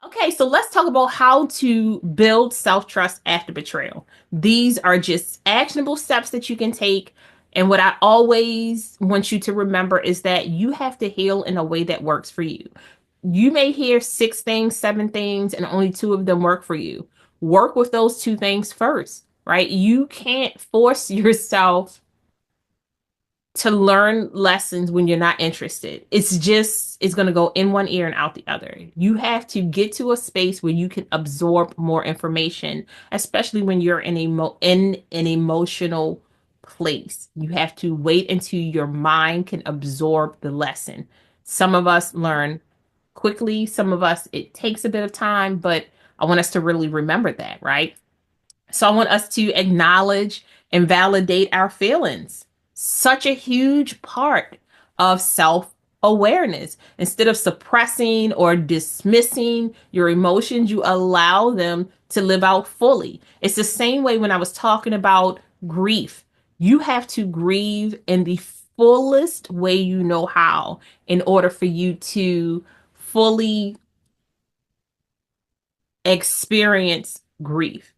Okay, so let's talk about how to build self-trust after betrayal. These are just actionable steps that you can take. And what I always want you to remember is that you have to heal in a way that works for you. You may hear six things, seven things, and only two of them work for you. Work with those two things first, right? You can't force yourself to learn lessons when you're not interested. It's going to go in one ear and out the other. You have to get to a space where you can absorb more information, especially when you're in an emotional place. You have to wait until your mind can absorb the lesson. Some of us learn quickly, some of us it takes a bit of time, but I want us to really remember that, right? So I want us to acknowledge and validate our feelings. Such a huge part of self awareness. Instead of suppressing or dismissing your emotions, you allow them to live out fully. It's the same way when I was talking about grief. You have to grieve in the fullest way you know how in order for you to fully experience grief.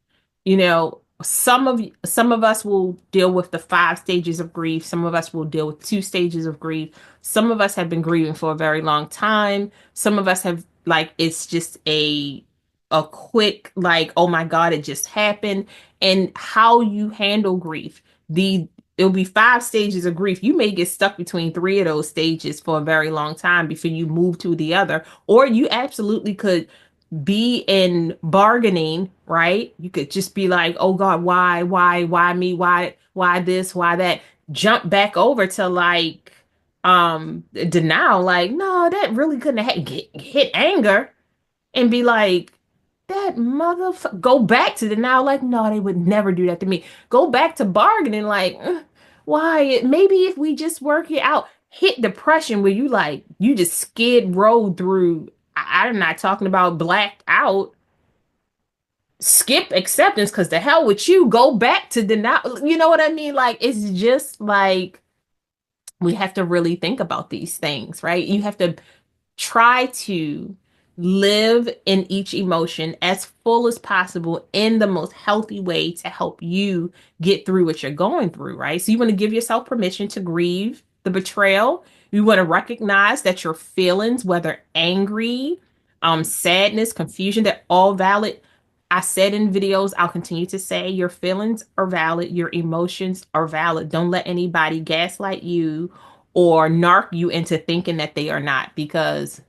Some of us will deal with the five stages of grief. Some of us will deal with two stages of grief. Some of us have been grieving for a very long time. Some of us have like it's just a quick like, oh my God, it just happened. And how you handle grief. The It'll be five stages of grief. You may get stuck between three of those stages for a very long time before you move to the other, or you absolutely could be in bargaining, right? You could just be like, oh God, why me? Why this? Why that? Jump back over to like denial, like, no, that really couldn't have hit anger and be like, that motherfucker, go back to denial, like, no, they would never do that to me. Go back to bargaining, like, why? Maybe if we just work it out, hit depression where you like, you just skid road through. I'm not talking about blacked out. Skip acceptance because the hell with you. Go back to denial. You know what I mean? Like, it's just like we have to really think about these things, right? You have to try to live in each emotion as full as possible in the most healthy way to help you get through what you're going through, right? So you want to give yourself permission to grieve the betrayal. You want to recognize that your feelings, whether angry, sadness, confusion, they're all valid. I said in videos, I'll continue to say your feelings are valid, your emotions are valid. Don't let anybody gaslight you or narc you into thinking that they are not, because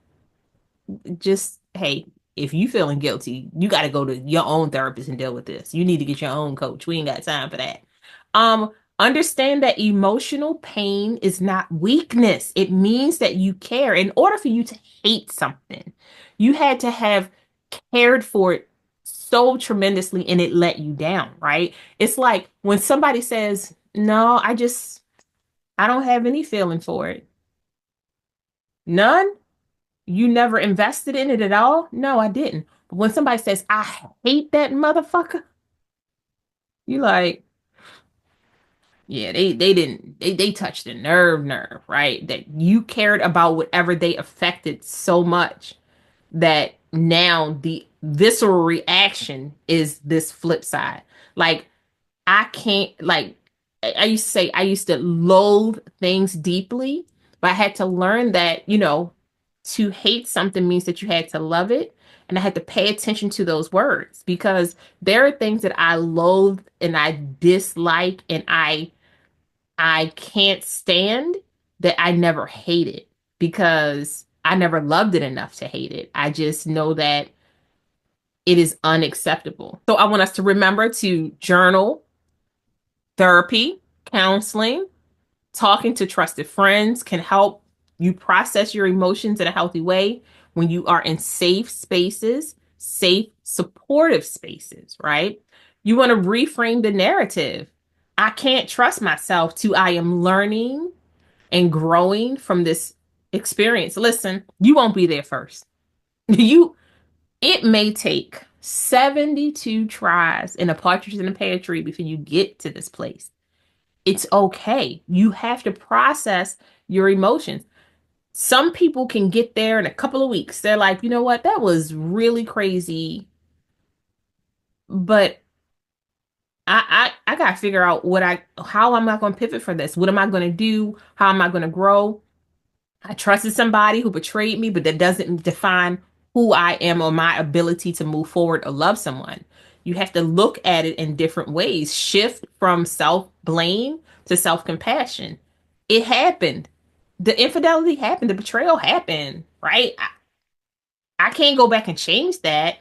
just hey, if you feeling guilty, you got to go to your own therapist and deal with this. You need to get your own coach. We ain't got time for that. um Understand that emotional pain is not weakness. It means that you care. In order for you to hate something, you had to have cared for it so tremendously and it let you down, right? It's like when somebody says, no, I don't have any feeling for it. None. You never invested in it at all? No, I didn't. But when somebody says, I hate that motherfucker, you like, yeah, they didn't they touched the nerve, right? That you cared about whatever they affected so much that now the visceral reaction is this flip side. Like I can't like I used to say I used to loathe things deeply, but I had to learn that, to hate something means that you had to love it. And I had to pay attention to those words because there are things that I loathe and I dislike and I can't stand that I never hated because I never loved it enough to hate it. I just know that it is unacceptable. So I want us to remember to journal, therapy, counseling, talking to trusted friends can help you process your emotions in a healthy way when you are in safe spaces, safe, supportive spaces, right? You want to reframe the narrative. I can't trust myself to I am learning and growing from this experience. Listen, you won't be there first. You It may take 72 tries in a partridge in a pear tree before you get to this place. It's okay. You have to process your emotions. Some people can get there in a couple of weeks. They're like, you know what, that was really crazy, but I gotta figure out how am I gonna pivot for this? What am I gonna do? How am I gonna grow? I trusted somebody who betrayed me, but that doesn't define who I am or my ability to move forward or love someone. You have to look at it in different ways. Shift from self-blame to self-compassion. It happened. The infidelity happened. The betrayal happened, right? I can't go back and change that,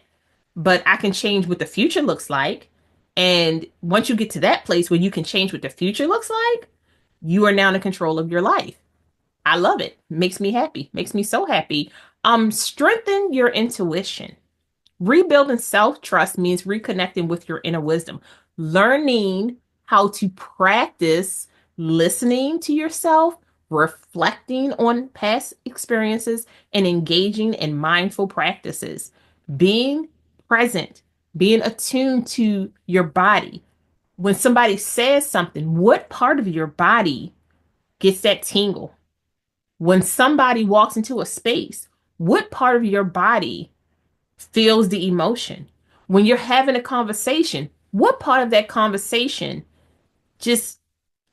but I can change what the future looks like. And once you get to that place where you can change what the future looks like, you are now in control of your life. I love it. Makes me happy. Makes me so happy. Strengthen your intuition. Rebuilding self-trust means reconnecting with your inner wisdom, learning how to practice listening to yourself, reflecting on past experiences, and engaging in mindful practices. Being present, being attuned to your body. When somebody says something, what part of your body gets that tingle? When somebody walks into a space, what part of your body feels the emotion? When you're having a conversation, what part of that conversation just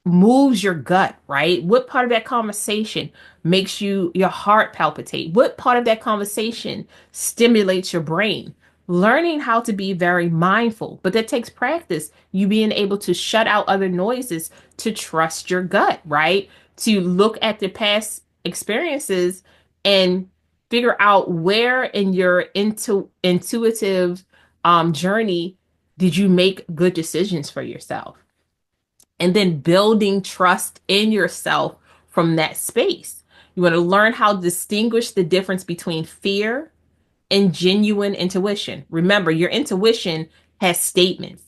moves your gut, right? What part of that conversation makes your heart palpitate? What part of that conversation stimulates your brain? Learning how to be very mindful, but that takes practice. You being able to shut out other noises, to trust your gut, right? To look at the past experiences and figure out where in your intuitive journey did you make good decisions for yourself, and then building trust in yourself from that space. You want to learn how to distinguish the difference between fear and genuine intuition. Remember, your intuition has statements.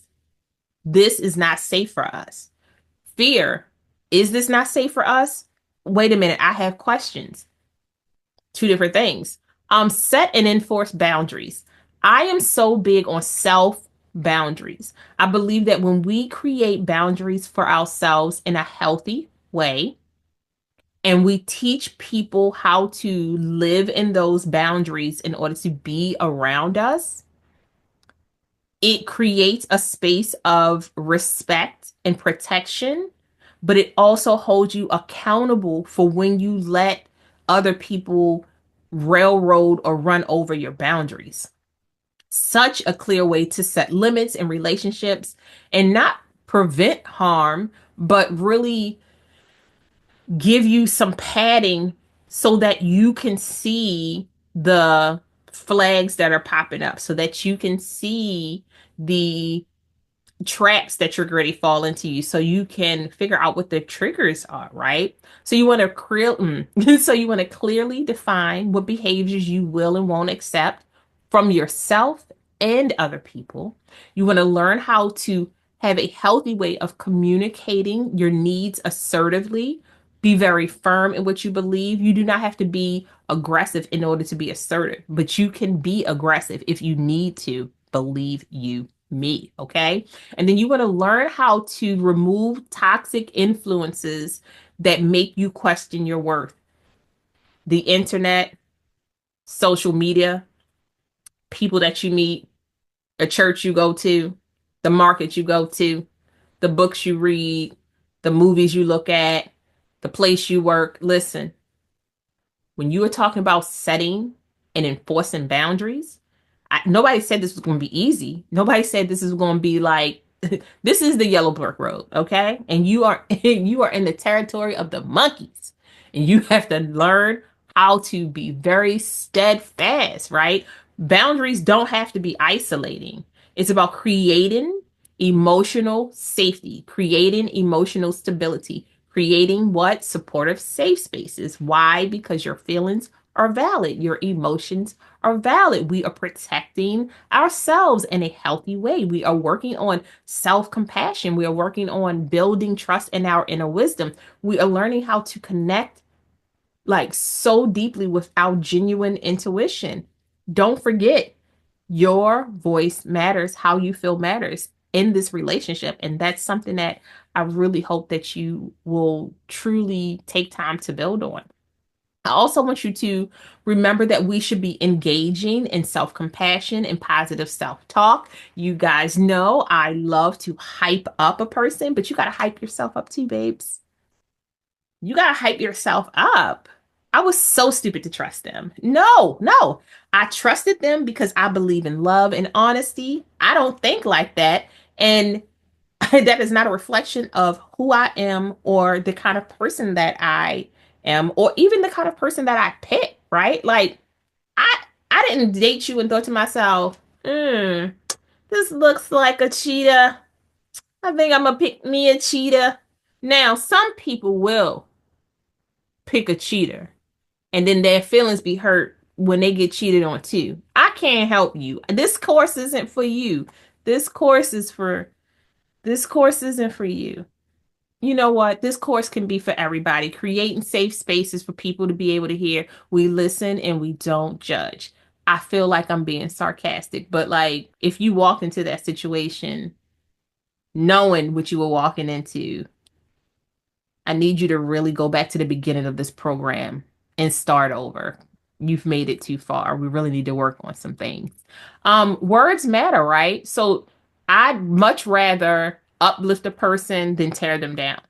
This is not safe for us. Fear, is this not safe for us? Wait a minute, I have questions. Two different things. Set and enforce boundaries. I am so big on self boundaries. I believe that when we create boundaries for ourselves in a healthy way, and we teach people how to live in those boundaries in order to be around us, it creates a space of respect and protection, but it also holds you accountable for when you let other people railroad or run over your boundaries. Such a clear way to set limits in relationships and not prevent harm, but really give you some padding so that you can see the flags that are popping up, so that you can see the traps that you're going to fall into, you, so you can figure out what the triggers are, right? So you want to so you want to clearly define what behaviors you will and won't accept from yourself and other people. You want to learn how to have a healthy way of communicating your needs assertively. Be very firm in what you believe. You do not have to be aggressive in order to be assertive, but you can be aggressive if you need to. Believe you me, okay? And then you want to learn how to remove toxic influences that make you question your worth. The internet, social media, people that you meet, a church you go to, the market you go to, the books you read, the movies you look at, the place you work. Listen, when you are talking about setting and enforcing boundaries, nobody said this was going to be easy. Nobody said this is going to be like, this is the yellow brick road, okay? And you are you are in the territory of the monkeys, and you have to learn how to be very steadfast, right? Boundaries don't have to be isolating. It's about creating emotional safety, creating emotional stability, creating what? Supportive safe spaces. Why? Because your feelings are valid, your emotions are valid. We are protecting ourselves in a healthy way. We are working on self compassion. We are working on building trust in our inner wisdom. We are learning how to connect like so deeply with our genuine intuition. Don't forget, your voice matters, how you feel matters in this relationship. And that's something that I really hope that you will truly take time to build on. I also want you to remember that we should be engaging in self compassion and positive self talk. You guys know I love to hype up a person, but you got to hype yourself up too, babes. You got to hype yourself up. I was so stupid to trust them. No, no. I trusted them because I believe in love and honesty. I don't think like that. And that is not a reflection of who I am or the kind of person that I am or even the kind of person that I pick, right? Like I I didn't date you and thought to myself, this looks like a cheetah. I think I'm gonna pick me a cheetah. Now, some people will pick a cheater and then their feelings be hurt when they get cheated on too. I can't help you. This course isn't for you. This course is for this course isn't for you. You know what? This course can be for everybody, creating safe spaces for people to be able to hear. We listen and we don't judge. I feel like I'm being sarcastic, but like if you walked into that situation knowing what you were walking into, I need you to really go back to the beginning of this program and start over. You've made it too far. We really need to work on some things. Words matter, right? So I'd much rather uplift a person than tear them down.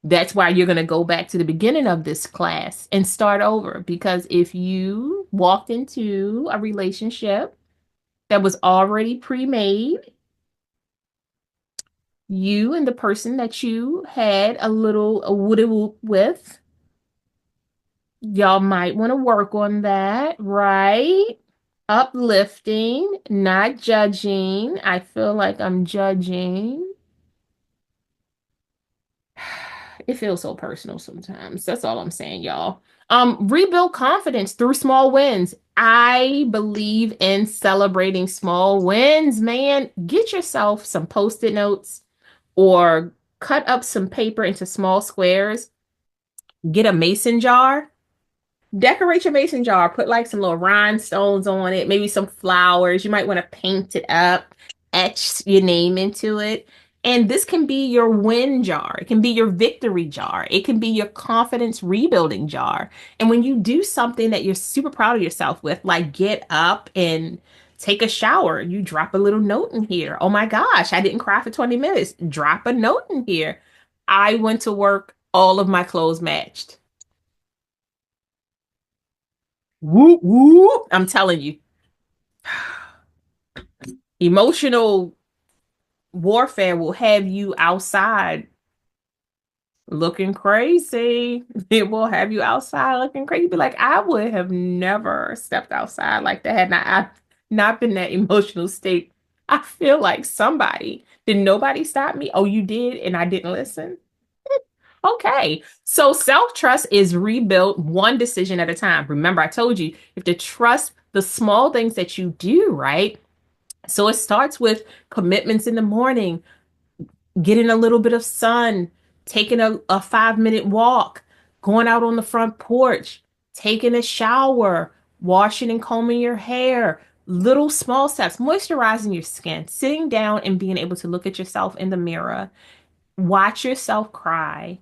That's why you're going to go back to the beginning of this class and start over. Because if you walked into a relationship that was already pre-made, you and the person that you had a woody whoop with, y'all might want to work on that, right? Uplifting, not judging. I feel like I'm judging. It feels so personal sometimes. That's all I'm saying, y'all. Rebuild confidence through small wins. I believe in celebrating small wins, man. Get yourself some post-it notes or cut up some paper into small squares. Get a mason jar. Decorate your mason jar. Put like some little rhinestones on it, maybe some flowers. You might want to paint it up, etch your name into it. And this can be your win jar. It can be your victory jar. It can be your confidence rebuilding jar. And when you do something that you're super proud of yourself with, like get up and take a shower, you drop a little note in here. Oh my gosh, I didn't cry for 20 minutes. Drop a note in here. I went to work, all of my clothes matched. Whoop, whoop. I'm telling you, emotional warfare will have you outside looking crazy. It will have you outside looking crazy. Be like, I would have never stepped outside like that had I not been that emotional state. I feel like somebody, did nobody stop me? Oh, you did, and I didn't listen. Okay. So self-trust is rebuilt one decision at a time. Remember, I told you, you have to trust the small things that you do, right? So it starts with commitments in the morning, getting a little bit of sun, taking a 5 minute walk, going out on the front porch, taking a shower, washing and combing your hair, little small steps, moisturizing your skin, sitting down and being able to look at yourself in the mirror, watch yourself cry,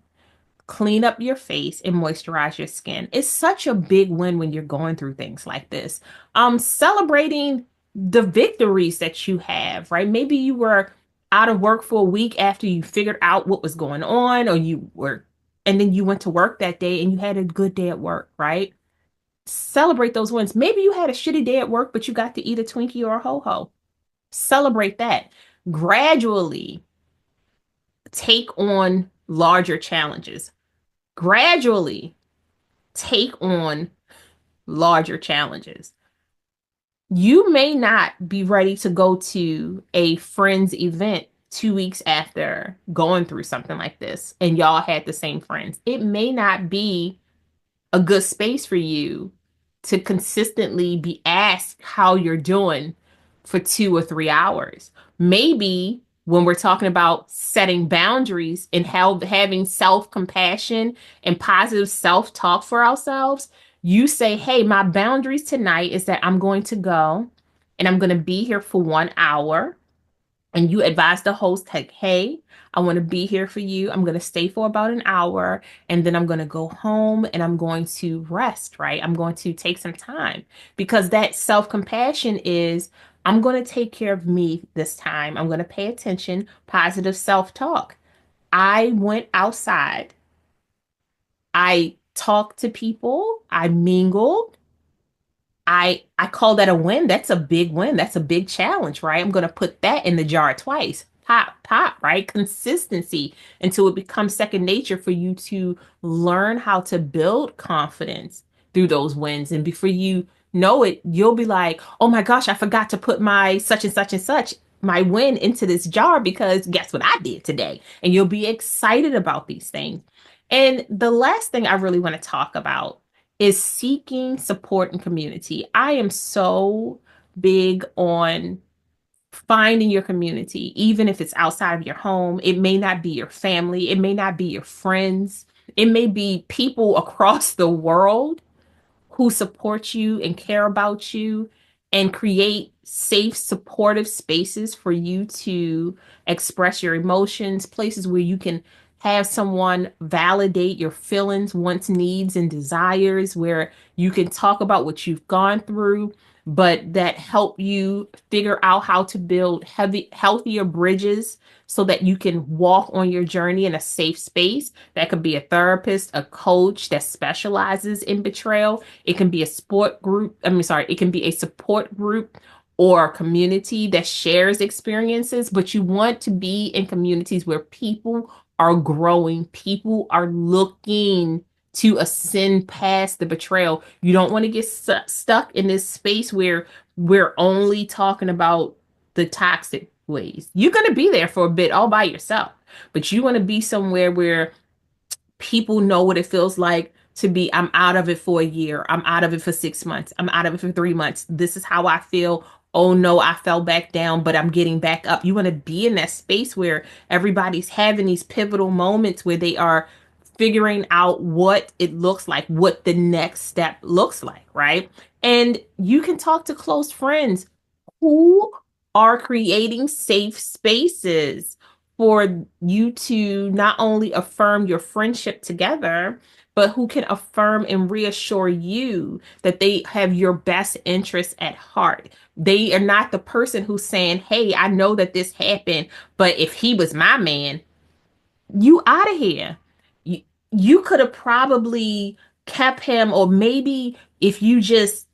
clean up your face and moisturize your skin. It's such a big win when you're going through things like this. Celebrating the victories that you have, right? Maybe you were out of work for a week after you figured out what was going on, or you were, and then you went to work that day and you had a good day at work, right? Celebrate those wins. Maybe you had a shitty day at work, but you got to eat a Twinkie or a ho-ho. Celebrate that. Gradually take on larger challenges. Gradually take on larger challenges. You may not be ready to go to a friend's event 2 weeks after going through something like this, and y'all had the same friends. It may not be a good space for you to consistently be asked how you're doing for 2 or 3 hours. Maybe when we're talking about setting boundaries and how having self-compassion and positive self-talk for ourselves, you say, hey, my boundaries tonight is that I'm going to go and I'm going to be here for 1 hour and you advise the host, like, hey, I want to be here for you. I'm going to stay for about an hour and then I'm going to go home and I'm going to rest, right? I'm going to take some time because that self-compassion is I'm going to take care of me this time. I'm going to pay attention, positive self-talk. I went outside. I talked to people. I mingled. I call that a win. That's a big win. That's a big challenge, right? I'm going to put that in the jar twice. Pop, pop, right? Consistency until it becomes second nature for you to learn how to build confidence through those wins. And before you know it, you'll be like, oh my gosh, I forgot to put my such and such and such, my win into this jar because guess what I did today? And you'll be excited about these things. And the last thing I really want to talk about is seeking support and community. I am so big on finding your community, even if it's outside of your home. It may not be your family, it may not be your friends, it may be people across the world who support you and care about you and create safe, supportive spaces for you to express your emotions, places where you can have someone validate your feelings, wants, needs, and desires, where you can talk about what you've gone through, but that help you figure out how to build healthier bridges so that you can walk on your journey in a safe space. That could be a therapist, a coach that specializes in betrayal. It can be a sport group. It can be a support group or a community that shares experiences, but you want to be in communities where people are growing, people are looking to ascend past the betrayal. You don't want to get stuck in this space where we're only talking about the toxic ways. You're going to be there for a bit all by yourself, but you want to be somewhere where people know what it feels like to be, I'm out of it for a year. I'm out of it for 6 months. I'm out of it for 3 months. This is how I feel. Oh no, I fell back down, but I'm getting back up. You want to be in that space where everybody's having these pivotal moments where they are figuring out what it looks like, what the next step looks like, right? And you can talk to close friends who are creating safe spaces for you to not only affirm your friendship together, but who can affirm and reassure you that they have your best interests at heart. They are not the person who's saying, hey, I know that this happened, but if he was my man, you out of here. You, you could have probably kept him, or maybe if you just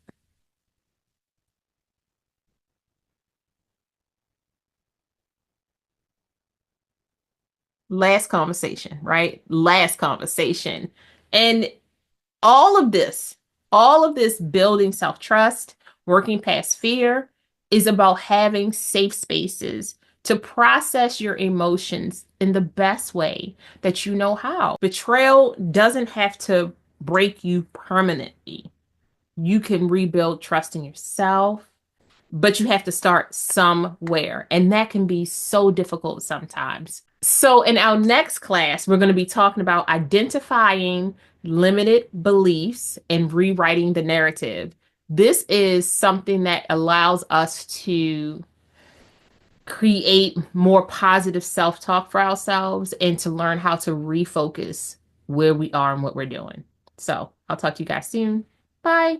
last conversation, right? Last conversation. And all of this, all of this building self trust, working past fear is about having safe spaces to process your emotions in the best way that you know how. Betrayal doesn't have to break you permanently. You can rebuild trust in yourself, but you have to start somewhere. And that can be so difficult sometimes. So, in our next class, we're going to be talking about identifying limited beliefs and rewriting the narrative. This is something that allows us to create more positive self talk for ourselves and to learn how to refocus where we are and what we're doing. So, I'll talk to you guys soon. Bye.